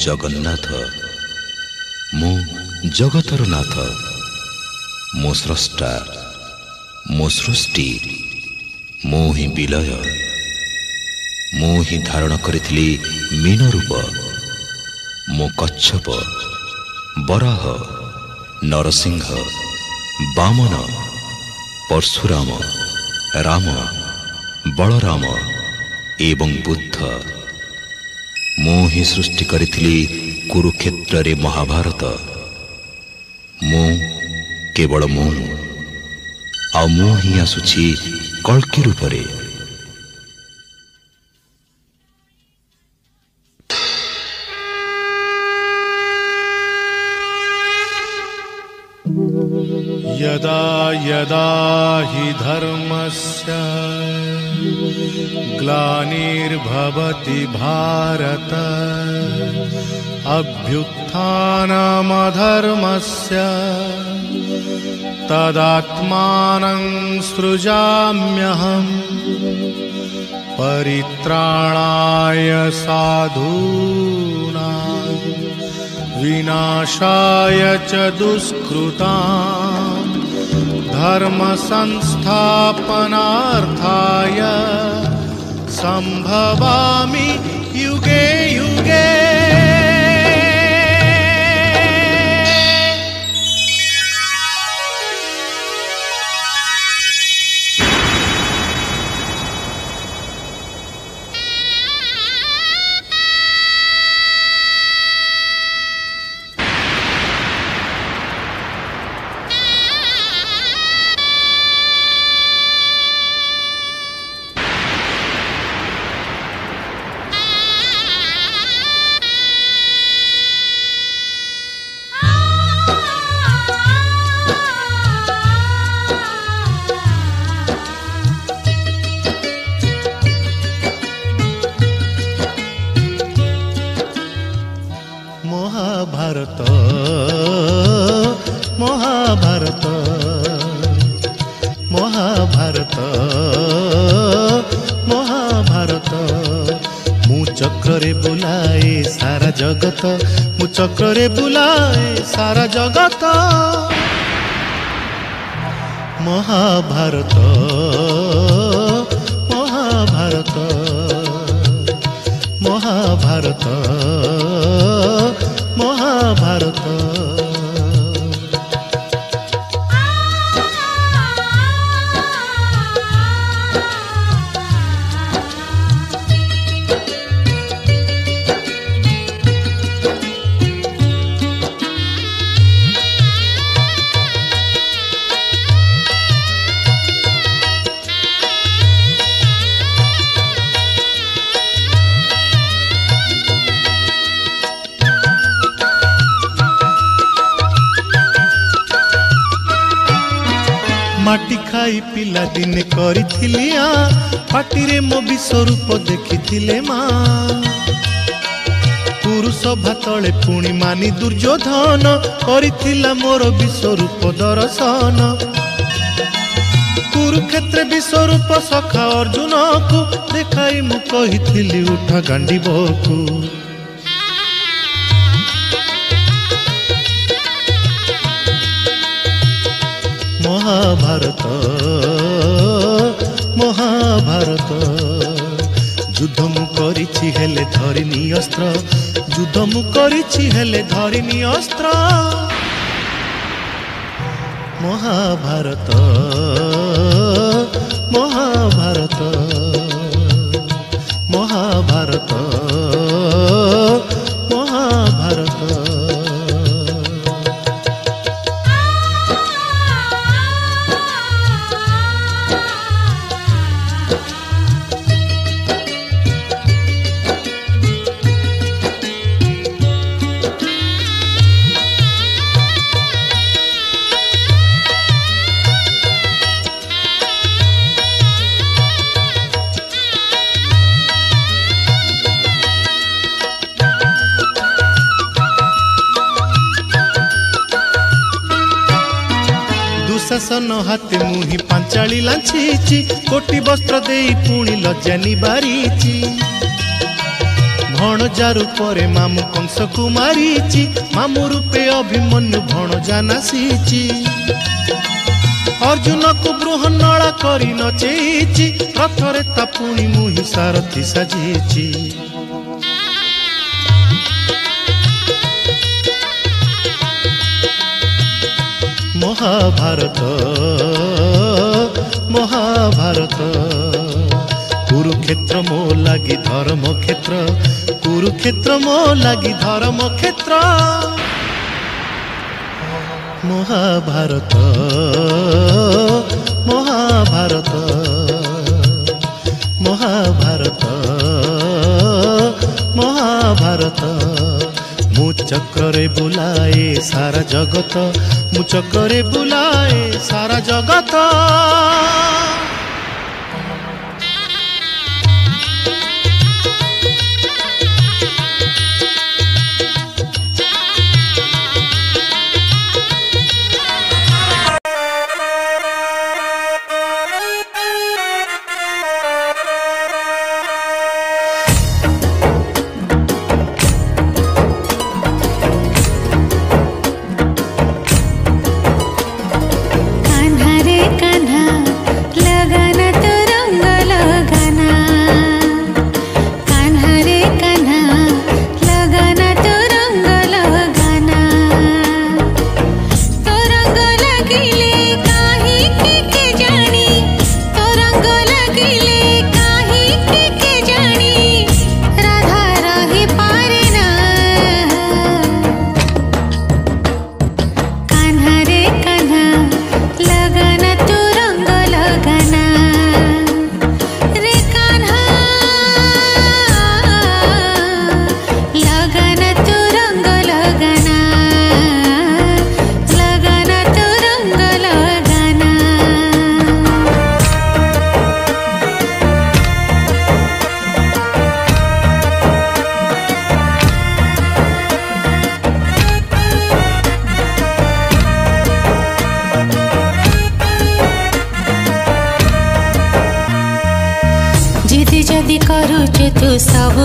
जगन्नाथ मु जगतर नाथ मो स्रष्टा मो सृष्टि मु ही विलय मु ही धारण करिथिली मीन रूप मो कच्छप बराह नरसिंह वामन परशुराम राम बलराम एवं बुद्ध मु ही सृष्टि करिथिली कुरुक्षेत्र रे महाभारत मु केवल मु आ मु ही आसुछि कल्कि रूपरे यदा यदा हि धर्मस्य ग्लानिर्भवति भारत अभ्युत्थानमधर्मस्य तदात्मानं सृजाम्यहम् परित्राणाय साधूनां विनाशाय च दुष्कृतां धर्म संस्थापनार्थाय संभवामि युगे युगे। महाभारत महाभारत महाभारत महाभारत मु चक्रे बुलाए सारा जगत मु चक्रे बुलाए सारा जगत महाभारत महाभारत महाभारत महाभारत माटी खाई पिला दिने करिथिलिया पाटिरे मो विश्वरूप देखिथिले माँ पुरुष भातले पुणी मानी दुर्योधन करिथिला मोर विश्वरूप दर्शन कुरुक्षेत्र विश्वरूप सखा अर्जुन को देखाई मु कहिथिली उठा गांडीबकु महाभारत महाभारत युद्ध मु करिछि हेले धरिनी अस्त्र युद्ध मु करिछि हेले धरिनी अस्त्र महाभारत महाभारत महाभारत महाभारत दुशासन हाथे मुही पांचाली लांछीची कोटी वस्त्र देई पुणी लज्जा निबारीची भणजा रूपे मामु कंस को मारीची मामु रूपे अभिमन्यु भणजा नासीची अर्जुन को बृहन्नला करी नचेची रथरे ता पुणी मुहि सारथी साजेची महाभारत महाभारत कुरुक्षेत्र मो लागी धर्म क्षेत्र कुरुक्षेत्र मो लागी धर्म क्षेत्र महाभारत महाभारत महाभारत महाभारत मु चक्रे बुलाए सारा जगत मु चक्रे बुलाए सारा जगत जदि करुचु तू सब